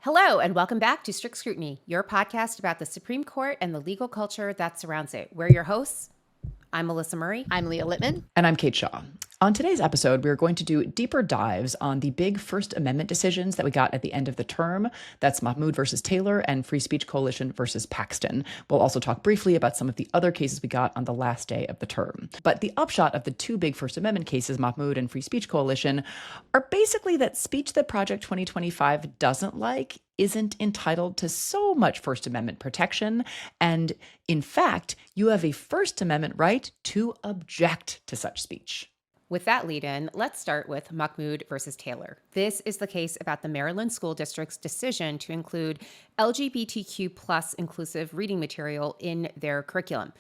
Hello, and welcome back to Strict Scrutiny, your podcast about the Supreme Court and the legal culture that surrounds it. We're your hosts. I'm Melissa Murray. I'm Leah Littman. And I'm Kate Shaw. On today's episode, we're going to do deeper dives on the big First Amendment decisions that we got at the end of the term. That's Mahmoud versus Taylor and Free Speech Coalition versus Paxton. We'll also talk briefly about some of the other cases we got on the last day of the term. But the upshot of the two big First Amendment cases, Mahmoud and Free Speech Coalition, are basically that speech that Project 2025 doesn't like isn't entitled to so much First Amendment protection. And in fact, you have a First Amendment right to object to such speech. With that lead-in, let's start with Mahmoud versus Taylor. This is the case about the Maryland School District's decision to include LGBTQ plus inclusive reading material in their curriculum.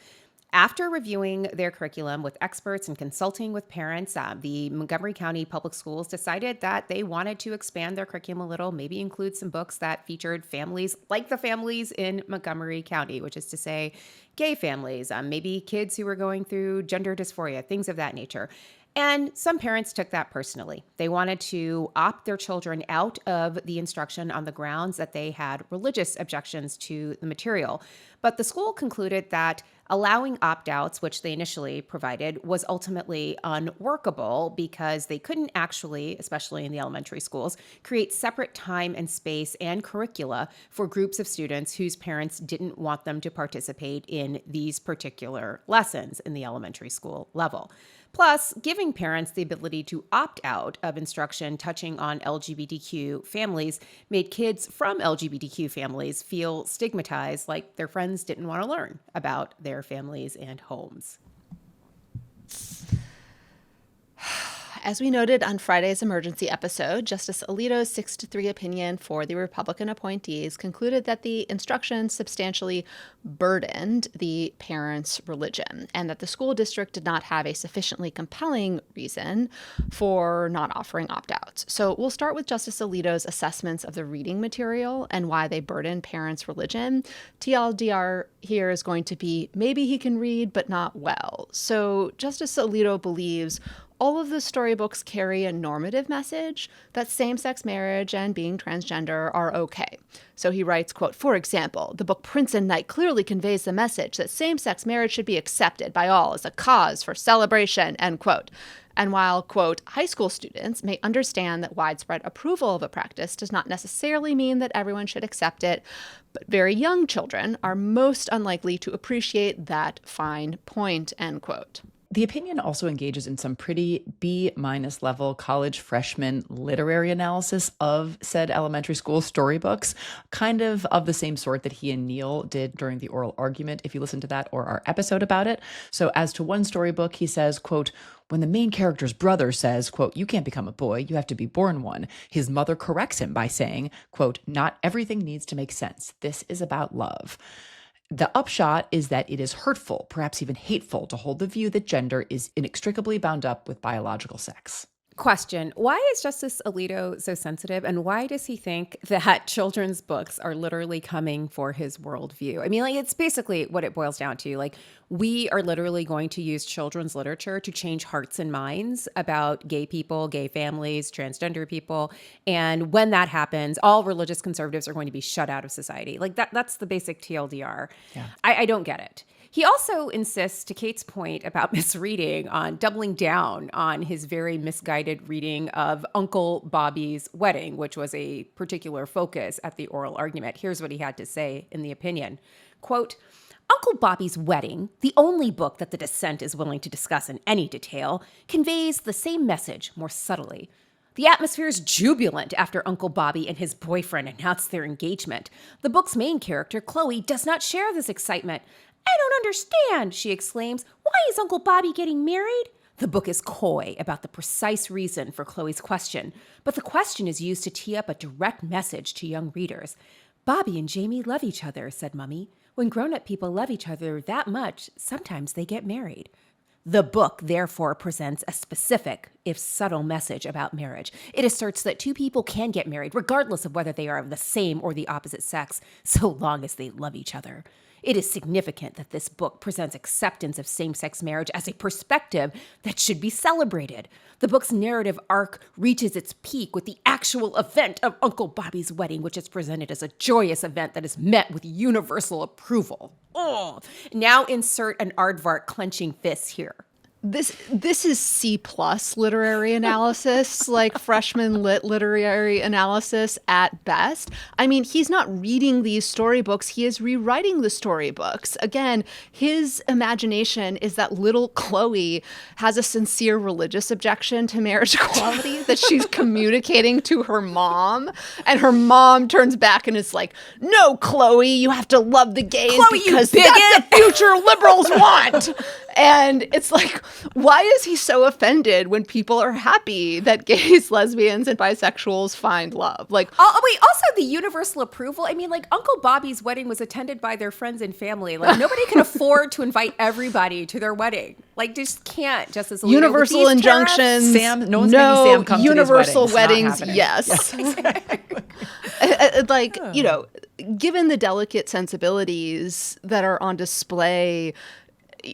After reviewing their curriculum with experts and consulting with parents, the Montgomery County Public Schools decided that they wanted to expand their curriculum a little, maybe include some books that featured families like the families in Montgomery County, which is to say gay families, maybe kids who were going through gender dysphoria, things of that nature. And some parents took that personally. They wanted to opt their children out of the instruction on the grounds that they had religious objections to the material. But the school concluded that allowing opt-outs, which they initially provided, was ultimately unworkable because they couldn't actually, especially in the elementary schools, create separate time and space and curricula for groups of students whose parents didn't want them to participate in these particular lessons in the elementary school level. Plus, giving parents the ability to opt out of instruction touching on LGBTQ families made kids from LGBTQ families feel stigmatized, like their friends didn't want to learn about their families and homes. As we noted on Friday's emergency episode, Justice Alito's 6-3 opinion for the Republican appointees concluded that the instructions substantially burdened the parents' religion and that the school district did not have a sufficiently compelling reason for not offering opt-outs. So we'll start with Justice Alito's assessments of the reading material and why they burden parents' religion. TLDR here is going to be maybe he can read, but not well. So Justice Alito believes all of the storybooks carry a normative message that same-sex marriage and being transgender are okay. So he writes, quote, "For example, the book Prince and Knight clearly conveys the message that same-sex marriage should be accepted by all as a cause for celebration," end quote. And while, quote, "high school students may understand that widespread approval of a practice does not necessarily mean that everyone should accept it, but very young children are most unlikely to appreciate that fine point," end quote. The opinion also engages in some pretty B- level college freshman literary analysis of said elementary school storybooks, kind of the same sort that he and Neil did during the oral argument, if you listen to that or our episode about it. So as to one storybook, he says, quote, "When the main character's brother says, quote, 'You can't become a boy, you have to be born one,' his mother corrects him by saying, quote, 'Not everything needs to make sense. This is about love.' The upshot is that it is hurtful, perhaps even hateful, to hold the view that gender is inextricably bound up with biological sex." Question: why is Justice Alito so sensitive, and why does he think that children's books are literally coming for his worldview? I mean, like, it's basically what it boils down to. Like, we are literally going to use children's literature to change hearts and minds about gay people, gay families, transgender people. And when that happens, all religious conservatives are going to be shut out of society. Like, that's the basic TLDR. Yeah. I don't get it. He also insists, to Kate's point about misreading, on doubling down on his very misguided reading of Uncle Bobby's Wedding, which was a particular focus at the oral argument. Here's what he had to say in the opinion. Quote, "Uncle Bobby's Wedding, the only book that the dissent is willing to discuss in any detail, conveys the same message more subtly. The atmosphere is jubilant after Uncle Bobby and his boyfriend announce their engagement. The book's main character, Chloe, does not share this excitement. 'I don't understand,' she exclaims. 'Why is Uncle Bobby getting married?' The book is coy about the precise reason for Chloe's question, but the question is used to tee up a direct message to young readers. 'Bobby and Jamie love each other,' said Mummy. 'When grown-up people love each other that much, sometimes they get married.' The book, therefore, presents a specific, if subtle, message about marriage. It asserts that two people can get married, regardless of whether they are of the same or the opposite sex, so long as they love each other. It is significant that this book presents acceptance of same-sex marriage as a perspective that should be celebrated. The book's narrative arc reaches its peak with the actual event of Uncle Bobby's wedding, which is presented as a joyous event that is met with universal approval. Oh, now insert an aardvark clenching fists here. This is C+ literary analysis, like freshman lit literary analysis at best. I mean, he's not reading these storybooks, he is rewriting the storybooks. Again, his imagination is that little Chloe has a sincere religious objection to marriage equality that she's communicating to her mom, and her mom turns back and is like, "No, Chloe, you have to love the gays Chloe, because that's the future liberals want." And it's like, why is he so offended when people are happy that gays, lesbians, and bisexuals find love? Like, wait, also the universal approval. I mean, like, Uncle Bobby's wedding was attended by their friends and family. Like, nobody can afford to invite everybody to their wedding. Like, just can't. Just as universal injunctions. No one's making Sam come universal to these weddings. weddings. Yes. Like, you know, given the delicate sensibilities that are on display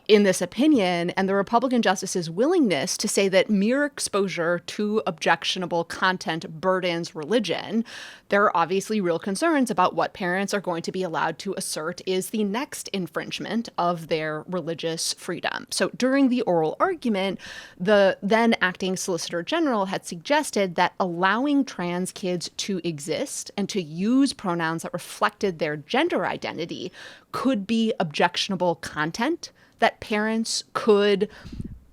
in this opinion, and the Republican justice's willingness to say that mere exposure to objectionable content burdens religion, there are obviously real concerns about what parents are going to be allowed to assert is the next infringement of their religious freedom. So during the oral argument, the then acting Solicitor General had suggested that allowing trans kids to exist and to use pronouns that reflected their gender identity could be objectionable content that parents could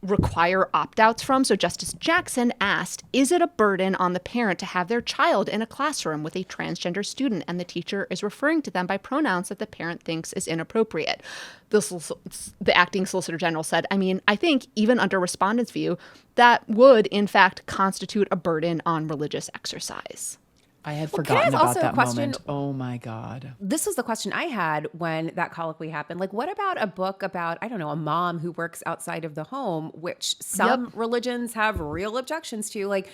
require opt-outs from. So Justice Jackson asked, is it a burden on the parent to have their child in a classroom with a transgender student and the teacher is referring to them by pronouns that the parent thinks is inappropriate? The acting Solicitor General said, I mean, I think even under respondents' view, that would in fact constitute a burden on religious exercise. I had forgotten about that moment. Oh my God. This was the question I had when that colloquy happened. Like, what about a book about, I don't know, a mom who works outside of the home, which some religions have real objections to? Like,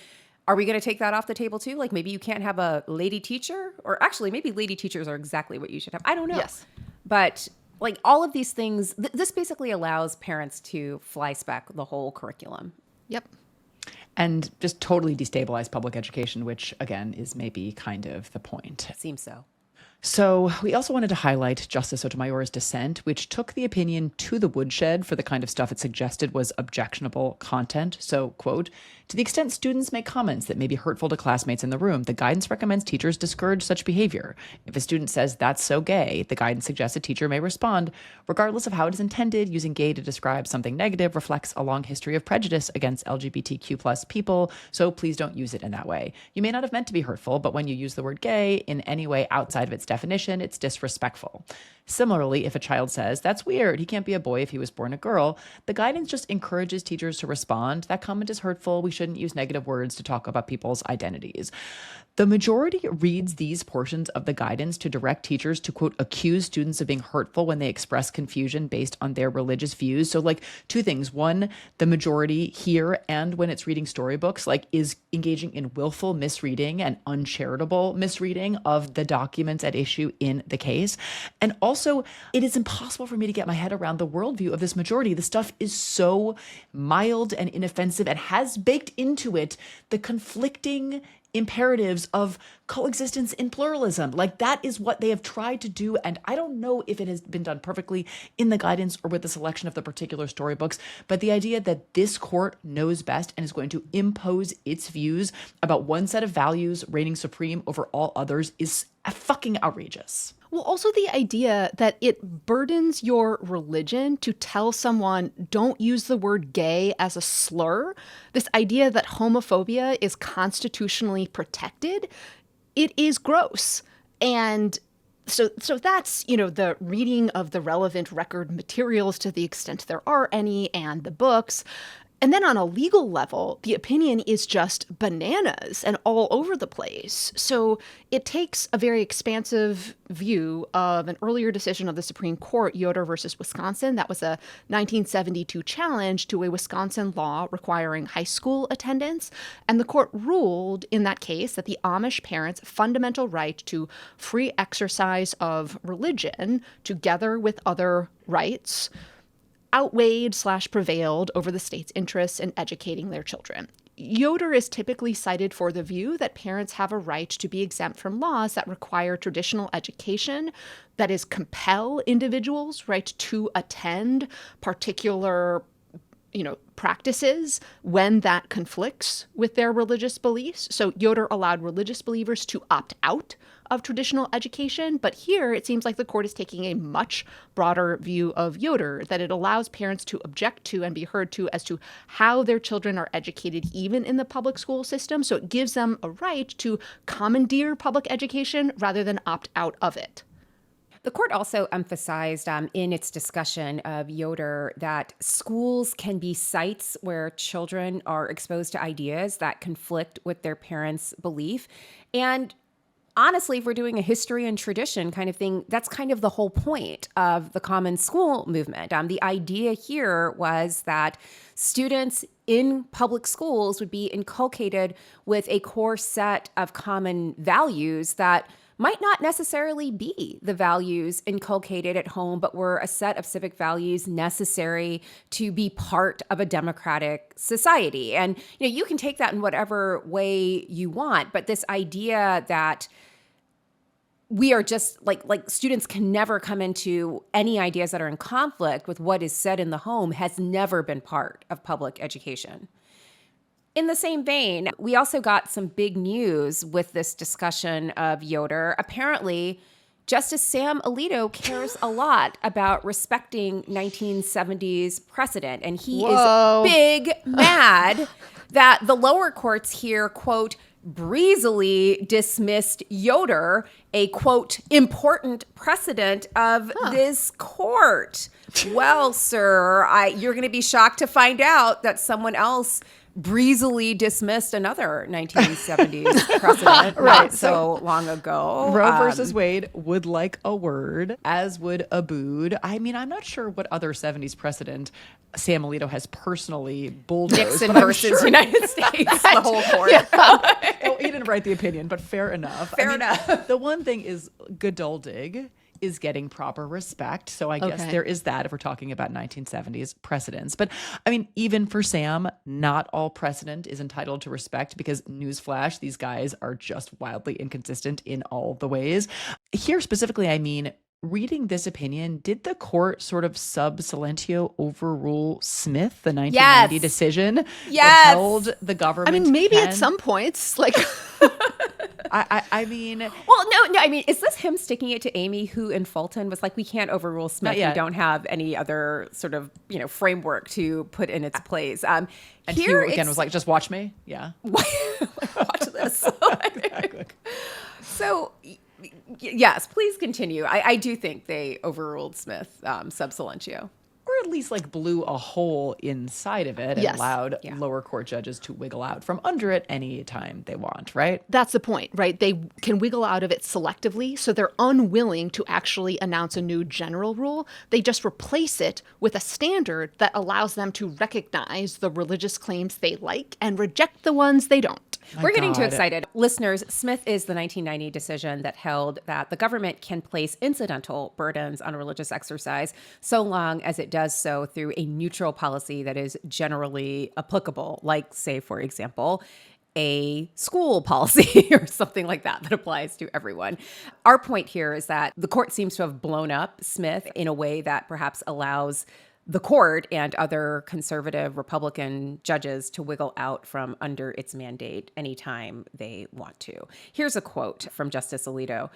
are we going to take that off the table too? Like, maybe you can't have a lady teacher, or actually maybe lady teachers are exactly what you should have. I don't know. Yes. But like all of these things, this basically allows parents to fly spec the whole curriculum. Yep. And just totally destabilize public education, which, again, is maybe kind of the point. It seems so. So we also wanted to highlight Justice Sotomayor's dissent, which took the opinion to the woodshed for the kind of stuff it suggested was objectionable content. So, quote, to the extent students make comments that may be hurtful to classmates in the room, the guidance recommends teachers discourage such behavior. If a student says, that's so gay, the guidance suggests a teacher may respond, regardless of how it is intended, using gay to describe something negative reflects a long history of prejudice against LGBTQ plus people, so please don't use it in that way. You may not have meant to be hurtful, but when you use the word gay in any way outside of its definition, it's disrespectful. Similarly, if a child says, that's weird, he can't be a boy if he was born a girl, the guidance just encourages teachers to respond, that comment is hurtful, we shouldn't use negative words to talk about people's identities. The majority reads these portions of the guidance to direct teachers to, quote, accuse students of being hurtful when they express confusion based on their religious views. So, like, two things. One, the majority here and when it's reading storybooks, like, is engaging in willful misreading and uncharitable misreading of the documents at issue in the case. And also, it is impossible for me to get my head around the worldview of this majority. The stuff is so mild and inoffensive and has baked into it the conflicting imperatives of coexistence in pluralism. Like, that is what they have tried to do. And I don't know if it has been done perfectly in the guidance or with the selection of the particular storybooks, but the idea that this court knows best and is going to impose its views about one set of values reigning supreme over all others is fucking outrageous. Well, also the idea that it burdens your religion to tell someone, don't use the word gay as a slur. This idea that homophobia is constitutionally protected, it is gross. And so that's, you know, the reading of the relevant record materials to the extent there are any, and the books. And then on a legal level, the opinion is just bananas and all over the place. So it takes a very expansive view of an earlier decision of the Supreme Court, Yoder versus Wisconsin. That was a 1972 challenge to a Wisconsin law requiring high school attendance. And the court ruled in that case that the Amish parents' fundamental right to free exercise of religion, together with other rights, outweighed/prevailed over the state's interests in educating their children. Yoder is typically cited for the view that parents have a right to be exempt from laws that require traditional education, that is, compel individuals, right, to attend particular practices when that conflicts with their religious beliefs. So Yoder allowed religious believers to opt out of traditional education. But here it seems like the court is taking a much broader view of Yoder, that it allows parents to object to and be heard to as to how their children are educated, even in the public school system. So it gives them a right to commandeer public education rather than opt out of it. The court also emphasized in its discussion of Yoder that schools can be sites where children are exposed to ideas that conflict with their parents' belief. And honestly, if we're doing a history and tradition kind of thing, that's kind of the whole point of the common school movement. The idea here was that students in public schools would be inculcated with a core set of common values that might not necessarily be the values inculcated at home, but were a set of civic values necessary to be part of a democratic society. And you can take that in whatever way you want, but this idea that we are just like students can never come into any ideas that are in conflict with what is said in the home has never been part of public education. In the same vein, we also got some big news with this discussion of Yoder. Apparently, Justice Sam Alito cares a lot about respecting 1970s precedent, and he is big mad that the lower courts here, quote, breezily dismissed Yoder, a, quote, important precedent of this court. Well, sir, you're going to be shocked to find out that someone else breezily dismissed another 1970s precedent not so long ago. Roe versus Wade would like a word, as would Abood. I mean, I'm not sure what other 70s precedent Sam Alito has personally bulldozed. Nixon versus United States, the whole court. Well, he didn't write the opinion, but fair enough. Fair enough. The one thing is Godoldig is getting proper respect. So I guess there is that if we're talking about 1970s precedents. But I mean, even for Sam, not all precedent is entitled to respect because newsflash, these guys are just wildly inconsistent in all the ways. Here specifically, I mean, reading this opinion, did the court sort of sub silentio overrule Smith, the 1990 decision that held the government? I mean, maybe at some points, like... I mean... Well, no. I mean, is this him sticking it to Amy, who in Fulton was like, we can't overrule Smith. We don't have any other sort of, framework to put in its place. And here again was like, just watch me. Yeah. Watch this. Exactly. So... yes, please continue. I do think they overruled Smith sub silentio. Or at least like blew a hole inside of it and allowed lower court judges to wiggle out from under it any time they want, right? That's the point, right? They can wiggle out of it selectively, so they're unwilling to actually announce a new general rule. They just replace it with a standard that allows them to recognize the religious claims they like and reject the ones they don't. We're getting too excited. Listeners, Smith is the 1990 decision that held that the government can place incidental burdens on religious exercise so long as it does so through a neutral policy that is generally applicable, like, say, for example, a school policy or something like that applies to everyone. Our point here is that the court seems to have blown up Smith in a way that perhaps allows the court and other conservative Republican judges to wiggle out from under its mandate anytime they want to. Here's a quote from Justice Alito.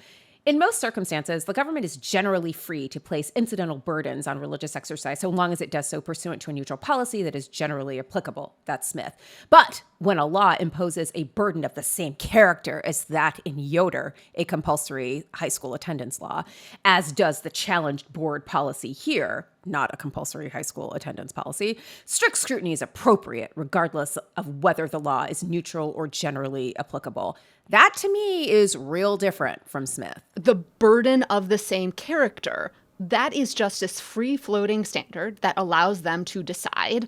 In most circumstances, the government is generally free to place incidental burdens on religious exercise so long as it does so pursuant to a neutral policy that is generally applicable. That's Smith. But when a law imposes a burden of the same character as that in Yoder, a compulsory high school attendance law, as does the challenged board policy here, not a compulsory high school attendance policy. Strict scrutiny is appropriate regardless of whether the law is neutral or generally applicable. That to me is real different from Smith. The burden of the same character, that is just this free-floating standard that allows them to decide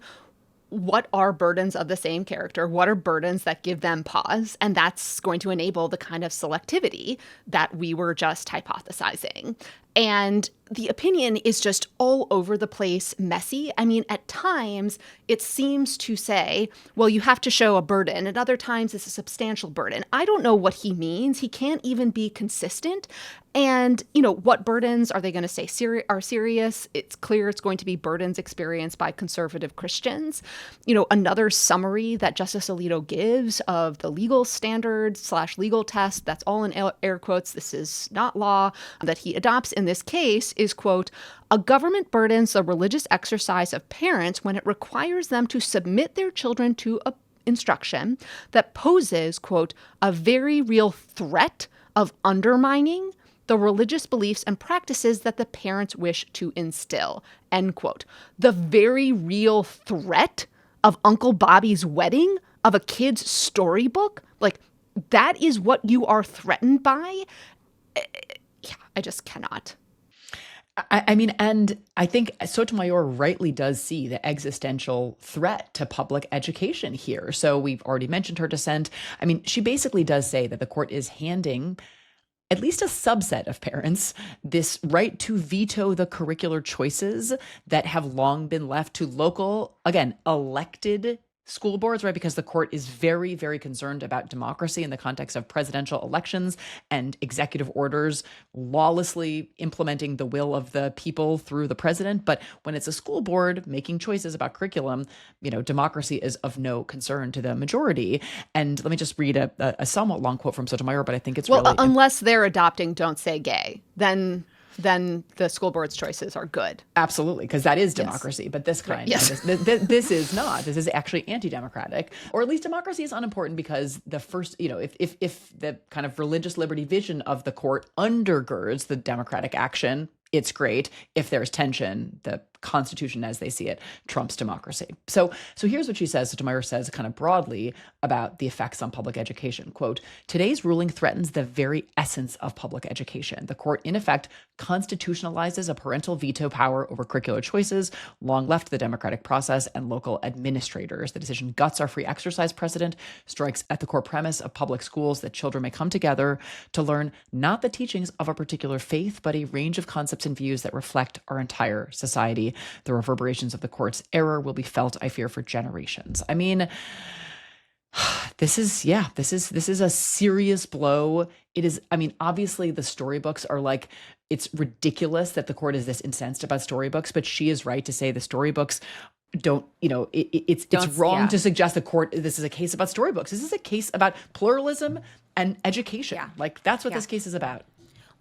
what are burdens of the same character, what are burdens that give them pause, and that's going to enable the kind of selectivity that we were just hypothesizing. And the opinion is just all over the place, messy. I mean, at times it seems to say, well, you have to show a burden. At other times it's a substantial burden. I don't know what he means. He can't even be consistent. And, what burdens are they going to say are serious? It's clear it's going to be burdens experienced by conservative Christians. Another summary that Justice Alito gives of the legal standards / legal test, that's all in air quotes, this is not law, that he adopts in this case is, quote, a government burdens the religious exercise of parents when it requires them to submit their children to a instruction that poses, quote, a very real threat of undermining the religious beliefs and practices that the parents wish to instill, end quote. The very real threat of Uncle Bobby's wedding, of a kid's storybook, like that is what you are threatened by? Yeah, I just cannot. I mean, and I think Sotomayor rightly does see the existential threat to public education here. So we've already mentioned her dissent. I mean, she basically does say that the court is handing at least a subset of parents this right to veto the curricular choices that have long been left to local, again, elected school boards, right? Because the court is very, very concerned about democracy in the context of presidential elections and executive orders lawlessly implementing the will of the people through the president. But when it's a school board making choices about curriculum, democracy is of no concern to the majority. And let me just read a somewhat long quote from Sotomayor, but I think it's really unless they're adopting Don't Say Gay, then the school board's choices are good. Absolutely, because that is democracy. Yes. But this kind, right. Yes. This is not. This is actually anti-democratic, or at least democracy is unimportant because the first, if the kind of religious liberty vision of the court undergirds the democratic action, it's great. If there's tension, the Constitution as they see it trumps democracy. So here's what she says. Sotomayor says kind of broadly about the effects on public education. Quote, today's ruling threatens the very essence of public education. The court, in effect, constitutionalizes a parental veto power over curricular choices long left to the democratic process and local administrators. The decision guts our free exercise precedent, strikes at the core premise of public schools that children may come together to learn not the teachings of a particular faith, but a range of concepts and views that reflect our entire society. The reverberations of the court's error will be felt, I fear, for generations. I mean, this is a serious blow. It is, I mean, obviously the storybooks are like, it's ridiculous that the court is this incensed about storybooks, but she is right to say the storybooks don't, it's wrong to suggest the court, this is a case about storybooks. This is a case about pluralism and education. Yeah. Like that's what this case is about.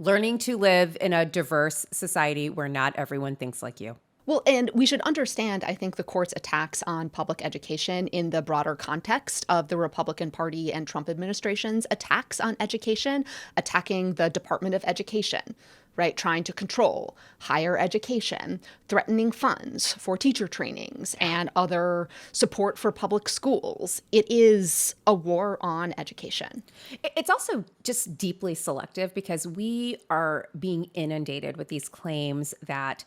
Learning to live in a diverse society where not everyone thinks like you. Well, and we should understand, I think, the court's attacks on public education in the broader context of the Republican Party and Trump administration's attacks on education, attacking the Department of Education, right? Trying to control higher education, threatening funds for teacher trainings and other support for public schools. It is a war on education. It's also just deeply selective because we are being inundated with these claims that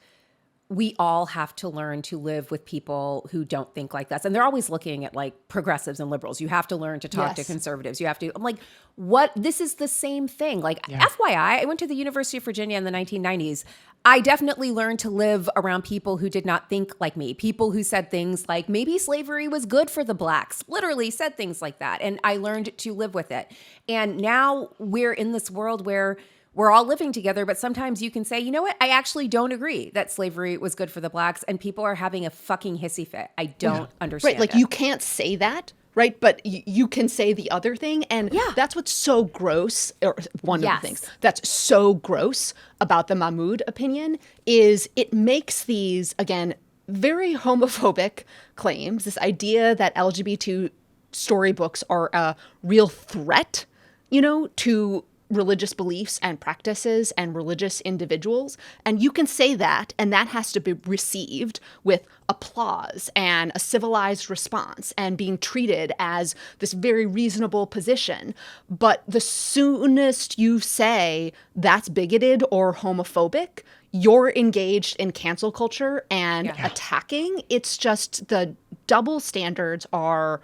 we all have to learn to live with people who don't think like us. And they're always looking at like progressives and liberals. You have to learn to talk to conservatives. You have to, I'm like, what? This is the same thing. Like, FYI, I went to the University of Virginia in the 1990s. I definitely learned to live around people who did not think like me. People who said things like, maybe slavery was good for the blacks, literally said things like that. And I learned to live with it. And now we're in this world where we're all living together, but sometimes you can say, you know what? I actually don't agree that slavery was good for the blacks, and people are having a fucking hissy fit. I don't understand. Right, like you can't say that, right? But you can say the other thing, and that's what's so gross, or one of the things that's so gross about the Mahmoud opinion is it makes these, again, very homophobic claims, this idea that LGBT storybooks are a real threat, to religious beliefs and practices and religious individuals. And you can say that, and that has to be received with applause and a civilized response and being treated as this very reasonable position. But the soonest you say that's bigoted or homophobic, you're engaged in cancel culture and attacking. It's just the double standards are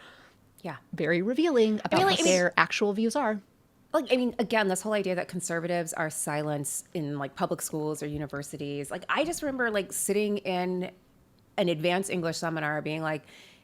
very revealing about what their actual views are. Again, this whole idea that conservatives are silenced in like public schools or universities. Like, I just remember like sitting in an advanced English seminar being like,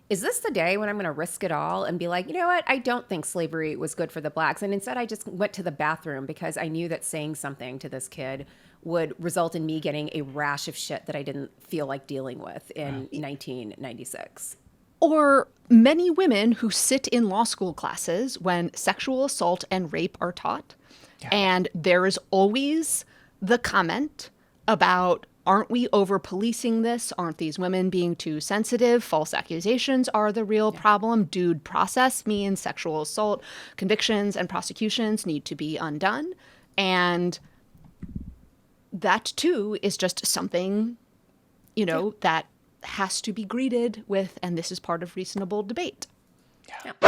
is this the day when I'm going to risk it all and be like, you know what? I don't think slavery was good for the blacks. And instead I just went to the bathroom because I knew that saying something to this kid would result in me getting a rash of shit that I didn't feel like dealing with in 1996. Or many women who sit in law school classes when sexual assault and rape are taught. Yeah. And there is always the comment about, aren't we over-policing this? Aren't these women being too sensitive? False accusations are the real problem. Due process means sexual assault convictions and prosecutions need to be undone. And that, too, is just something, that has to be greeted with, and this is part of reasonable debate.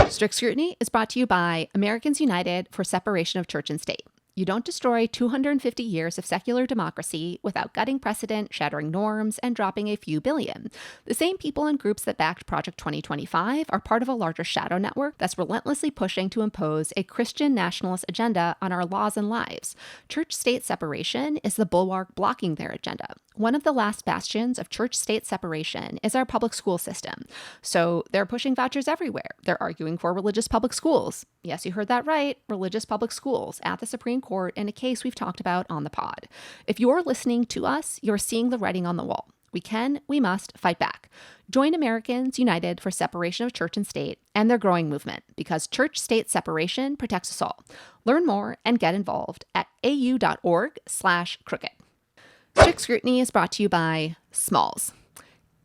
Strict Scrutiny is brought to you by Americans United for Separation of Church and State. You don't destroy 250 years of secular democracy without gutting precedent, shattering norms, and dropping a few billion. The same people and groups that backed Project 2025 are part of a larger shadow network that's relentlessly pushing to impose a Christian nationalist agenda on our laws and lives. Church-state separation is the bulwark blocking their agenda. One of the last bastions of church-state separation is our public school system. So they're pushing vouchers everywhere. They're arguing for religious public schools. Yes, you heard that right. Religious public schools at the Supreme Court in a case we've talked about on the pod. If you're listening to us, you're seeing the writing on the wall. We must fight back. Join Americans United for Separation of Church and State and their growing movement, because church-state separation protects us all. Learn more and get involved at au.org/crooked. Strict Scrutiny is brought to you by Smalls.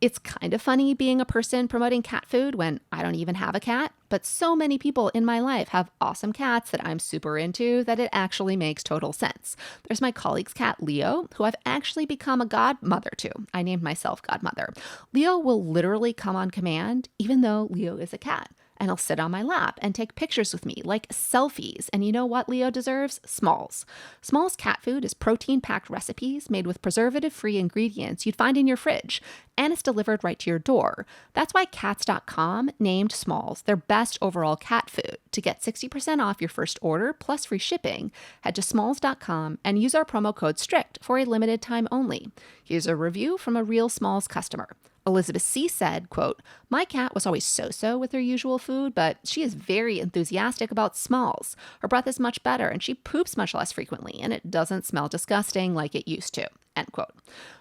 It's kind of funny being a person promoting cat food when I don't even have a cat, but so many people in my life have awesome cats that I'm super into that it actually makes total sense. There's my colleague's cat, Leo, who I've actually become a godmother to. I named myself Godmother. Leo will literally come on command, even though Leo is a cat. And he'll sit on my lap and take pictures with me, like selfies. And you know what Leo deserves? Smalls. Smalls cat food is protein-packed recipes made with preservative-free ingredients you'd find in your fridge, and it's delivered right to your door. That's why Cats.com named Smalls their best overall cat food. To get 60% off your first order plus free shipping, head to Smalls.com and use our promo code STRICT for a limited time only. Here's a review from a real Smalls customer. Elizabeth C. said, quote, "My cat was always so-so with her usual food, but she is very enthusiastic about Smalls. Her breath is much better and she poops much less frequently, and it doesn't smell disgusting like it used to." End quote.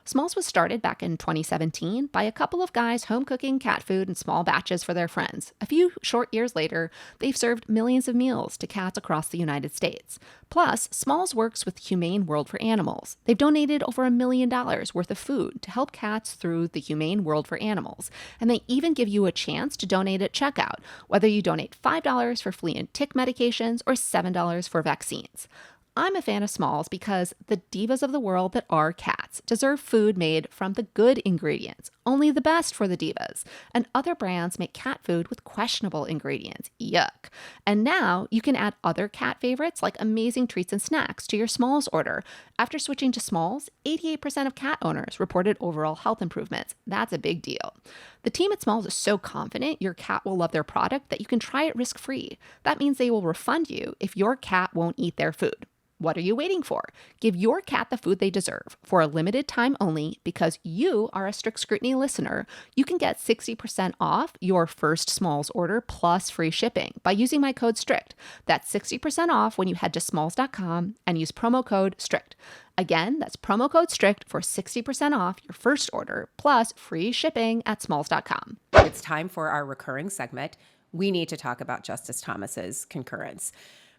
Smalls was started back in 2017 by a couple of guys home cooking cat food in small batches for their friends. A few short years later, they've served millions of meals to cats across the United States. Plus, Smalls works with Humane World for Animals. They've donated over $1 million worth of food to help cats through the Humane World for Animals. And they even give you a chance to donate at checkout, whether you donate $5 for flea and tick medications or $7 for vaccines. I'm a fan of Smalls because the divas of the world that are cats deserve food made from the good ingredients, only the best for the divas. And other brands make cat food with questionable ingredients. Yuck. And now you can add other cat favorites like amazing treats and snacks to your Smalls order. After switching to Smalls, 88% of cat owners reported overall health improvements. That's a big deal. The team at Smalls is so confident your cat will love their product that you can try it risk-free. That means they will refund you if your cat won't eat their food. What are you waiting for? Give your cat the food they deserve. For a limited time only, because you are a Strict Scrutiny listener, you can get 60% off your first Smalls order plus free shipping by using my code STRICT. That's 60% off when you head to smalls.com and use promo code STRICT. Again, that's promo code STRICT for 60% off your first order plus free shipping at smalls.com. It's time for our recurring segment. We need to talk about Justice Thomas's concurrence.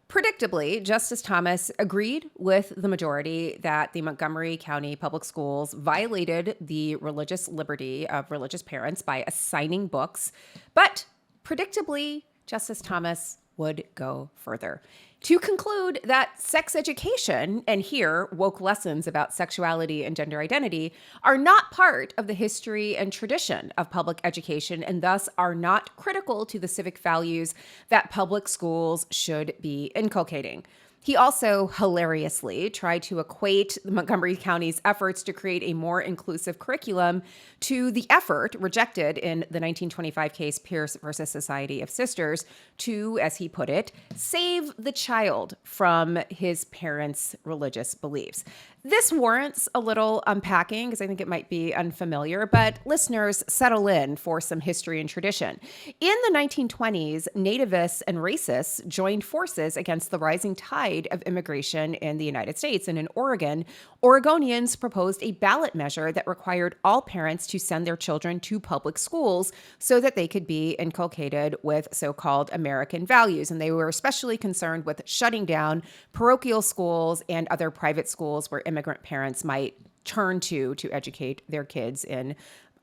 Predictably, Justice Thomas agreed with the majority that the Montgomery County Public Schools violated the religious liberty of religious parents by assigning books. But predictably, Justice Thomas would go further. To conclude that sex education, and here woke lessons about sexuality and gender identity, are not part of the history and tradition of public education and thus are not critical to the civic values that public schools should be inculcating. He also hilariously tried to equate Montgomery County's efforts to create a more inclusive curriculum to the effort rejected in the 1925 case Pierce versus Society of Sisters to, as he put it, save the child from his parents' religious beliefs. This warrants a little unpacking because I think it might be unfamiliar, but listeners, settle in for some history and tradition. In the 1920s, nativists and racists joined forces against the rising tide of immigration in the United States. And in Oregon, Oregonians proposed a ballot measure that required all parents to send their children to public schools so that they could be inculcated with so-called American values. And they were especially concerned with shutting down parochial schools and other private schools where immigrant parents might turn to educate their kids in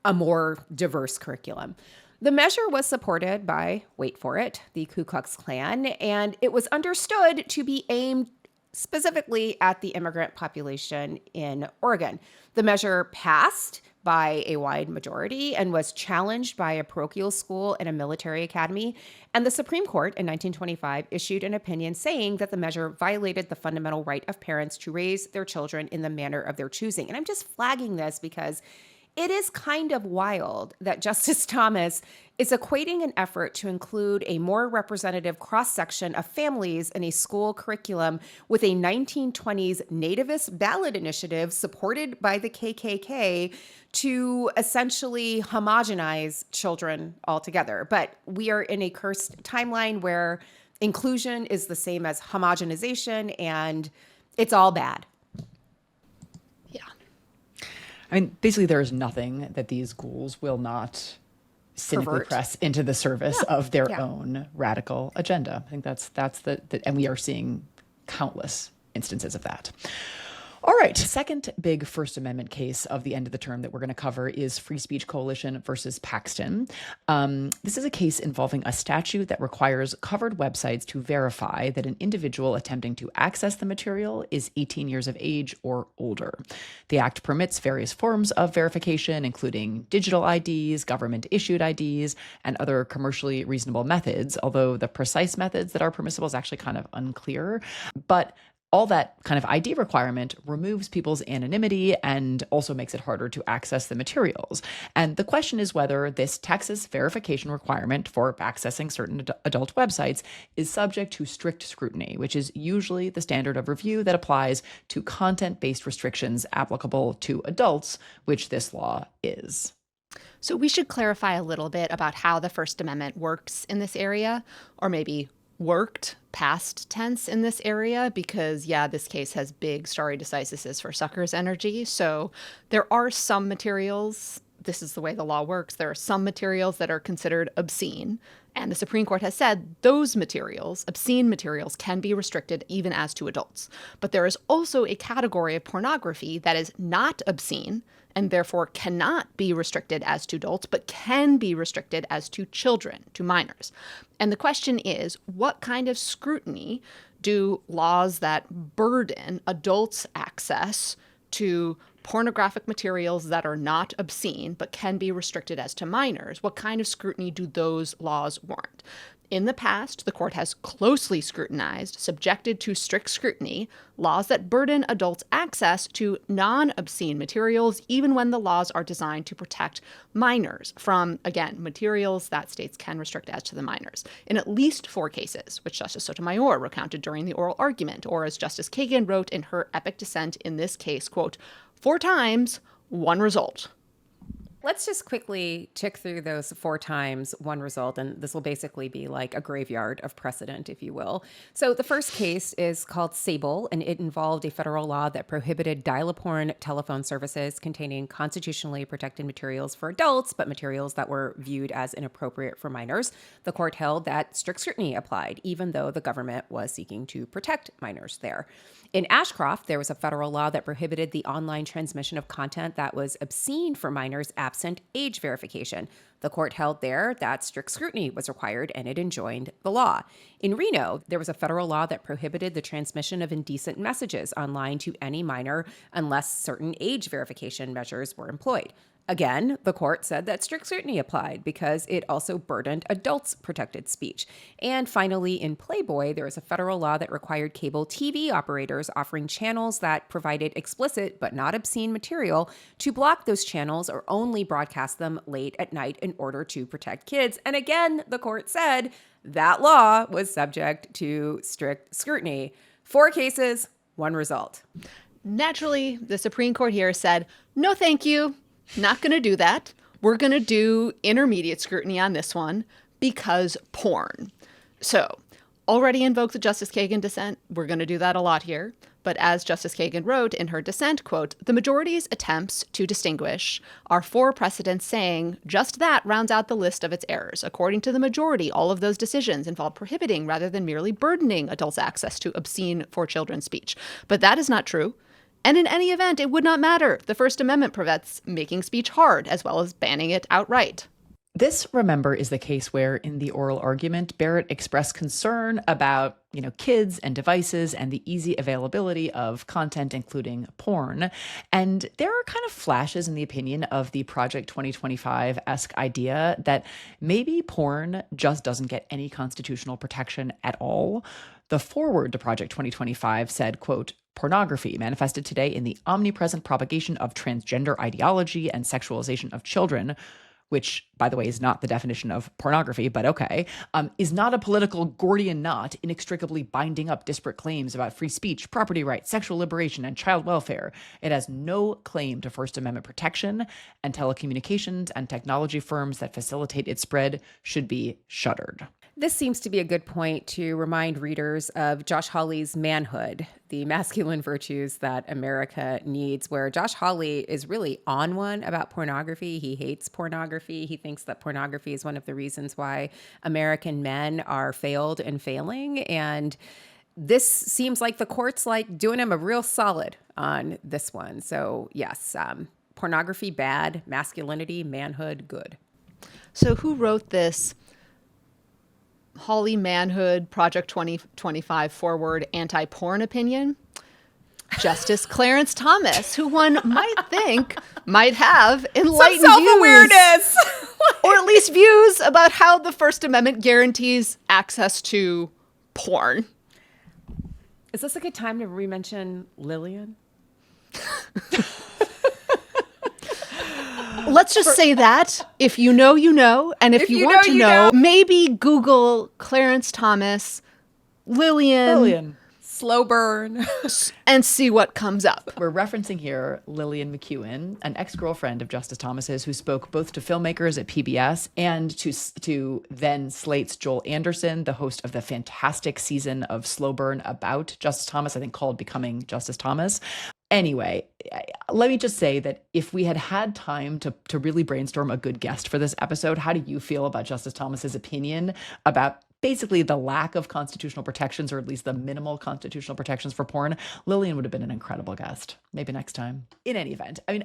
a more diverse curriculum. The measure was supported by, wait for it, the Ku Klux Klan, and it was understood to be aimed specifically at the immigrant population in Oregon. The measure passed by a wide majority and was challenged by a parochial school and a military academy. And the Supreme Court in 1925 issued an opinion saying that the measure violated the fundamental right of parents to raise their children in the manner of their choosing. And I'm just flagging this because it is kind of wild that Justice Thomas is equating an effort to include a more representative cross-section of families in a school curriculum with a 1920s nativist ballot initiative supported by the KKK to essentially homogenize children altogether. But we are in a cursed timeline where inclusion is the same as homogenization, and it's all bad. I mean, basically, there is nothing that these schools will not cynically press into the service of their own radical agenda. I think that's and we are seeing countless instances of that. All right. Second big First Amendment case of the end of the term that we're going to cover is Free Speech Coalition versus Paxton. This is a case involving a statute that requires covered websites to verify that an individual attempting to access the material is 18 years of age or older. The act permits various forms of verification, including digital IDs, government-issued IDs, and other commercially reasonable methods, although the precise methods that are permissible is actually kind of unclear. But all that kind of ID requirement removes people's anonymity and also makes it harder to access the materials. And the question is whether this Texas verification requirement for accessing certain adult websites is subject to strict scrutiny, which is usually the standard of review that applies to content-based restrictions applicable to adults, which this law is. So we should clarify a little bit about how the First Amendment works in this area, or maybe worked past tense in this area, because this case has big stare decisis for suckers energy. So there are some materials, this is the way the law works, there are some materials that are considered obscene. And the Supreme Court has said those materials, obscene materials, can be restricted even as to adults. But there is also a category of pornography that is not obscene and therefore cannot be restricted as to adults, but can be restricted as to children, to minors. And the question is, what kind of scrutiny do laws that burden adults' access to pornographic materials that are not obscene but can be restricted as to minors, what kind of scrutiny do those laws warrant? In the past, the court has closely scrutinized, subjected to strict scrutiny, laws that burden adults' access to non-obscene materials, even when the laws are designed to protect minors from, again, materials that states can restrict as to the minors. In at least 4 cases, which Justice Sotomayor recounted during the oral argument, or as Justice Kagan wrote in her epic dissent in this case, quote, 4 times, 1 result. Let's just quickly tick through those 4 times, 1 result, and this will basically be like a graveyard of precedent, if you will. So the first case is called Sable, and it involved a federal law that prohibited dial-a-porn telephone services containing constitutionally protected materials for adults, but materials that were viewed as inappropriate for minors. The court held that strict scrutiny applied, even though the government was seeking to protect minors there. In Ashcroft, there was a federal law that prohibited the online transmission of content that was obscene for minors absent absent age verification. The court held there that strict scrutiny was required, and it enjoined the law. In Reno, there was a federal law that prohibited the transmission of indecent messages online to any minor unless certain age verification measures were employed. Again, the court said that strict scrutiny applied because it also burdened adults' protected speech. And finally, in Playboy, there was a federal law that required cable TV operators offering channels that provided explicit but not obscene material to block those channels or only broadcast them late at night in order to protect kids. And again, the court said that law was subject to strict scrutiny. 4 cases, 1 result. Naturally, the Supreme Court here said, no, thank you. Not going to do that. We're going to do intermediate scrutiny on this one because porn. So, already invoked the Justice Kagan dissent. We're going to do that a lot here. But as Justice Kagan wrote in her dissent, quote, the majority's attempts to distinguish are 4 precedents saying just that rounds out the list of its errors. According to the majority, all of those decisions involve prohibiting rather than merely burdening adults' access to obscene for children speech. But that is not true. And in any event, it would not matter. The First Amendment prevents making speech hard as well as banning it outright. This, remember, is the case where in the oral argument, Barrett expressed concern about, kids and devices and the easy availability of content, including porn. And there are kind of flashes in the opinion of the Project 2025-esque idea that maybe porn just doesn't get any constitutional protection at all. The foreword to Project 2025 said, quote, pornography manifested today in the omnipresent propagation of transgender ideology and sexualization of children, which, by the way, is not the definition of pornography, but okay, is not a political Gordian knot inextricably binding up disparate claims about free speech, property rights, sexual liberation, and child welfare. It has no claim to First Amendment protection, and telecommunications and technology firms that facilitate its spread should be shuttered. This seems to be a good point to remind readers of Josh Hawley's Manhood, the masculine virtues that America needs, where Josh Hawley is really on one about pornography. He hates pornography. He thinks that pornography is one of the reasons why American men are failed and failing. And this seems like the court's like doing him a real solid on this one. So yes, pornography bad, masculinity, manhood good. So who wrote this Hawley Manhood Project 2025 forward anti-porn opinion? Justice Clarence Thomas, who one might think might have enlightened some self-awareness. or at least views about how the First Amendment guarantees access to porn. Is this a good time to re-mention Lillian? Let's just say that if you know, you know. And if you want to know, maybe Google Clarence Thomas, Lillian. Slow burn. And see what comes up. We're referencing here Lillian McEwen, an ex-girlfriend of Justice Thomas's, who spoke both to filmmakers at PBS and to then Slate's Joel Anderson, the host of the fantastic season of Slow Burn about Justice Thomas, I think called Becoming Justice Thomas. Anyway, let me just say that if we had had time to really brainstorm a good guest for this episode, how do you feel about Justice Thomas's opinion about basically the lack of constitutional protections, or at least the minimal constitutional protections for porn? Lillian would have been an incredible guest. Maybe next time. In any event, I mean,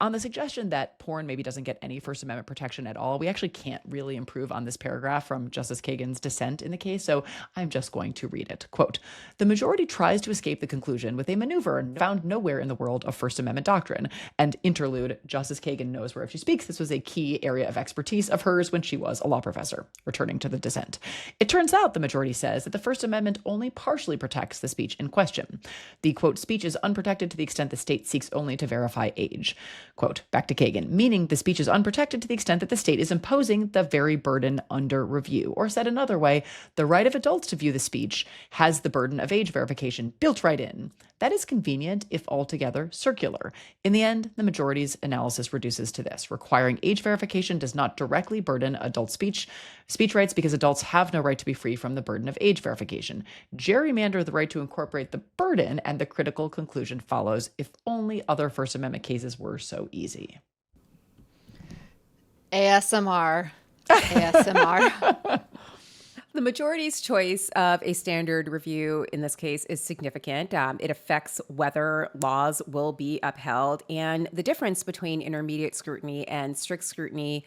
on the suggestion that porn maybe doesn't get any First Amendment protection at all, we actually can't really improve on this paragraph from Justice Kagan's dissent in the case, so I'm just going to read it. Quote, the majority tries to escape the conclusion with a maneuver found nowhere in the world of First Amendment doctrine. And interlude, Justice Kagan knows whereof she speaks. This was a key area of expertise of hers when she was a law professor. Returning to the dissent. It turns out, the majority says, that the First Amendment only partially protects the speech in question. The, quote, speech is unprotected to the extent the state seeks only to verify age. Quote, back to Kagan, meaning the speech is unprotected to the extent that the state is imposing the very burden under review. Or said another way, the right of adults to view the speech has the burden of age verification built right in. That is convenient, if altogether circular. In the end, the majority's analysis reduces to this. Requiring age verification does not directly burden adult speech rights because adults have no right to be free from the burden of age verification. Gerrymander the right to incorporate the burden, and the critical conclusion follows, if only other First Amendment cases were so easy. ASMR. ASMR. The majority's choice of a standard review in this case is significant. It affects whether laws will be upheld. And the difference between intermediate scrutiny and strict scrutiny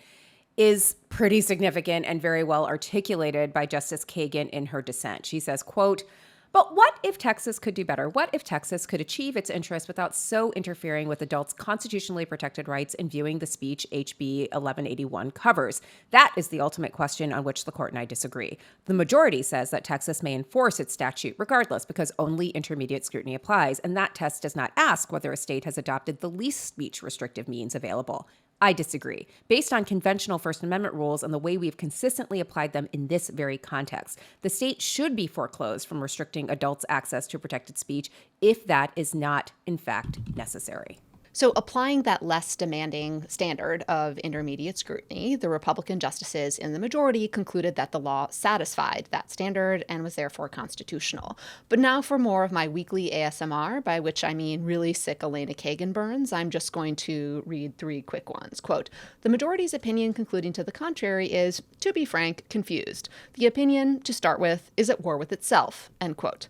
is pretty significant and very well articulated by Justice Kagan in her dissent. She says, quote, "But what if Texas could do better? What if Texas could achieve its interests without so interfering with adults' constitutionally protected rights in viewing the speech HB 1181 covers? That is the ultimate question on which the court and I disagree. The majority says that Texas may enforce its statute regardless because only intermediate scrutiny applies, and that test does not ask whether a state has adopted the least speech restrictive means available. I disagree. Based on conventional First Amendment rules and the way we've consistently applied them in this very context, the state should be foreclosed from restricting adults' access to protected speech if that is not, in fact, necessary." So applying that less demanding standard of intermediate scrutiny, the Republican justices in the majority concluded that the law satisfied that standard and was therefore constitutional. But now for more of my weekly ASMR, by which I mean really sick Elena Kagan burns, I'm just going to read 3 quick ones. Quote, "The majority's opinion concluding to the contrary is, to be frank, confused. The opinion, to start with, is at war with itself." End quote.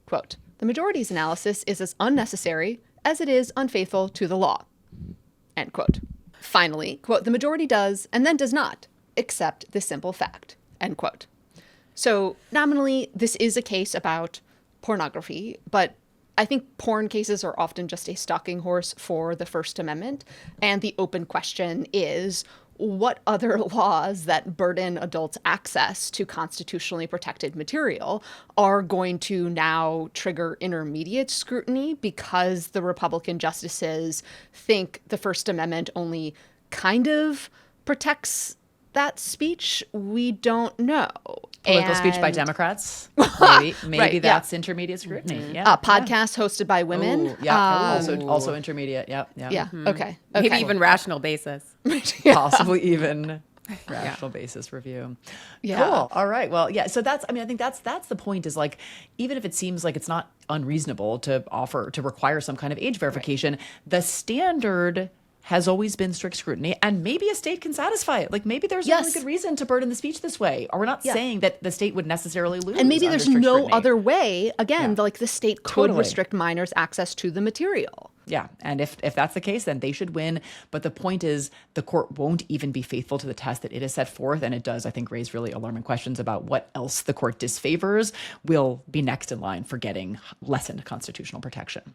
Quote, "The majority's analysis is as unnecessary as it is unfaithful to the law." End quote. Finally, quote, "The majority does and then does not accept this simple fact." End quote. So nominally, this is a case about pornography, but I think porn cases are often just a stalking horse for the First Amendment. And the open question is, what other laws that burden adults' access to constitutionally protected material are going to now trigger intermediate scrutiny because the Republican justices think the First Amendment only kind of protects that speech? We don't know. Political speech by Democrats. Maybe Right, that's intermediate scrutiny. Yeah. Podcasts hosted by women. Ooh, yeah. Also intermediate. Yep. Yeah. Okay. Maybe even rational basis. Possibly even rational basis review. Yeah. Cool. All right. Well, yeah. So that's, I mean, I think that's the point is like, even if it seems like it's not unreasonable to require some kind of age verification, the standard has always been strict scrutiny, and maybe a state can satisfy it. Like maybe there's a really good reason to burden the speech this way. Or we're not saying that the state would necessarily lose. And maybe under there's strict no scrutiny. other way. Again, like the state could Totally. restrict minors' access to the material. Yeah. And if that's the case, then they should win. But the point is the court won't even be faithful to the test that it has set forth. And it does, I think, raise really alarming questions about what else the court disfavors will be next in line for getting lessened constitutional protection.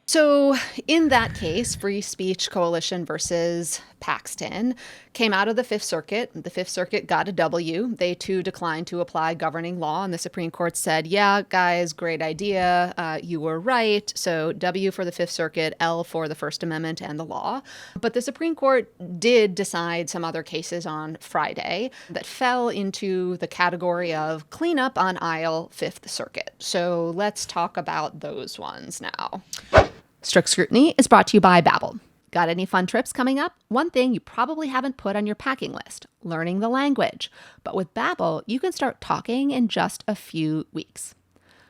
So in that case, Free Speech Coalition versus Paxton came out of the Fifth Circuit. The Fifth Circuit got a W. They too declined to apply governing law, and the Supreme Court said, yeah, guys, great idea. You were right. So W for the Fifth Circuit, L for the First Amendment and the law. But the Supreme Court did decide some other cases on Friday that fell into the category of cleanup on aisle Fifth Circuit. So let's talk about those ones now. Strict Scrutiny is brought to you by Babbel. Got any fun trips coming up? One thing you probably haven't put on your packing list, learning the language. But with Babbel, you can start talking in just a few weeks.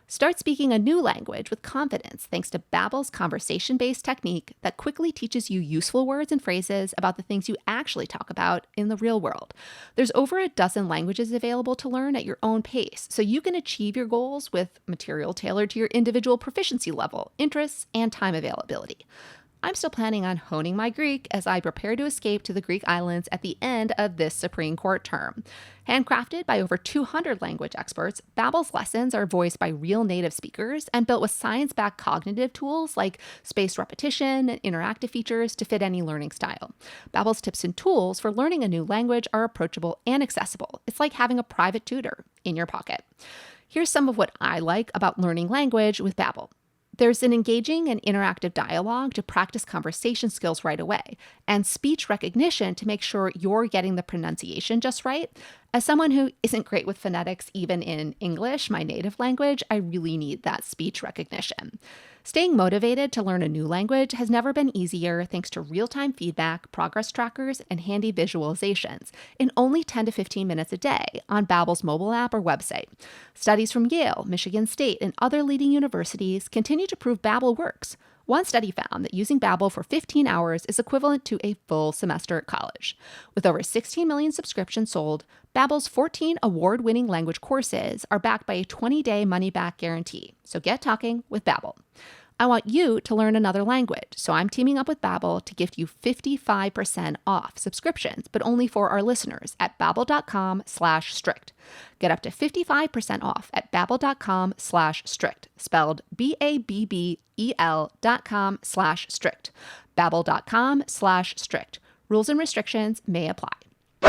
Start speaking a new language with confidence thanks to Babbel's conversation-based technique that quickly teaches you useful words and phrases about the things you actually talk about in the real world. There's over a dozen languages available to learn at your own pace, so you can achieve your goals with material tailored to your individual proficiency level, interests, and time availability. I'm still planning on honing my Greek as I prepare to escape to the Greek islands at the end of this Supreme Court term. Handcrafted by over 200 language experts, Babbel's lessons are voiced by real native speakers and built with science-backed cognitive tools like spaced repetition and interactive features to fit any learning style. Babbel's tips and tools for learning a new language are approachable and accessible. It's like having a private tutor in your pocket. Here's some of what I like about learning language with Babbel. There's an engaging and interactive dialogue to practice conversation skills right away, and speech recognition to make sure you're getting the pronunciation just right. As someone who isn't great with phonetics, even in English, my native language, I really need that speech recognition. Staying motivated to learn a new language has never been easier thanks to real-time feedback, progress trackers, and handy visualizations in only 10 to 15 minutes a day on Babbel's mobile app or website. Studies from Yale, Michigan State, and other leading universities continue to prove Babbel works. One study found that using Babbel for 15 hours is equivalent to a full semester at college. With over 16 million subscriptions sold, Babbel's 14 award-winning language courses are backed by a 20-day money-back guarantee. So get talking with Babbel. I want you to learn another language, so I'm teaming up with Babbel to gift you 55% off subscriptions, but only for our listeners at babbel.com/strict. Get up to 55% off at babbel.com/strict, spelled BABBEL.com/strict. Babbel.com/strict. Rules and restrictions may apply.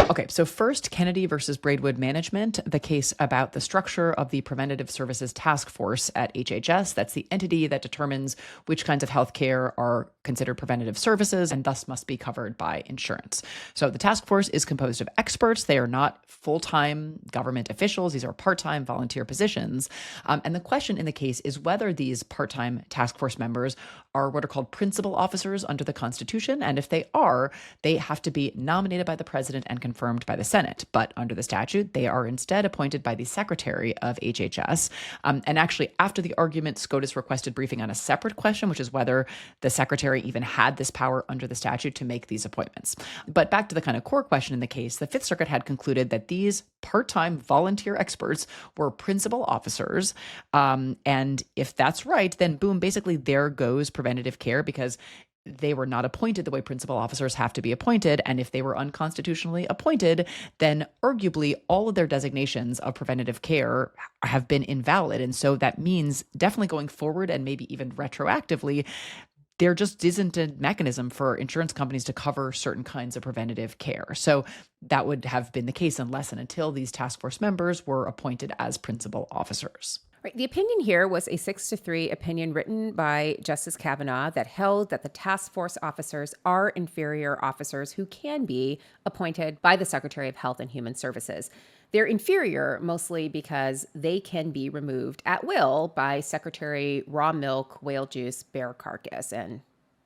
Okay, so first, Kennedy versus Braidwood Management, the case about the structure of the Preventative Services Task Force at HHS. That's the entity that determines which kinds of healthcare are considered preventative services and thus must be covered by insurance. So the task force is composed of experts. They are not full-time government officials. These are part-time volunteer positions. And the question in the case is whether these part-time task force members are what are called principal officers under the Constitution. And if they are, they have to be nominated by the president and confirmed by the Senate. But under the statute, they are instead appointed by the secretary of HHS. And actually, after the argument, SCOTUS requested briefing on a separate question, which is whether the secretary even had this power under the statute to make these appointments. But back to the kind of core question in the case, the Fifth Circuit had concluded that these part-time volunteer experts were principal officers. And if that's right, then boom, basically there goes preventative care, because they were not appointed the way principal officers have to be appointed. And if they were unconstitutionally appointed, then arguably all of their designations of preventative care have been invalid. And so that means definitely going forward and maybe even retroactively, there just isn't a mechanism for insurance companies to cover certain kinds of preventative care. So that would have been the case unless and until these task force members were appointed as principal officers. Right. The opinion here was a 6-3 opinion written by Justice Kavanaugh that held that the task force officers are inferior officers who can be appointed by the Secretary of Health and Human Services. They're inferior mostly because they can be removed at will by Secretary Raw Milk, Whale Juice, Bear Carcass. And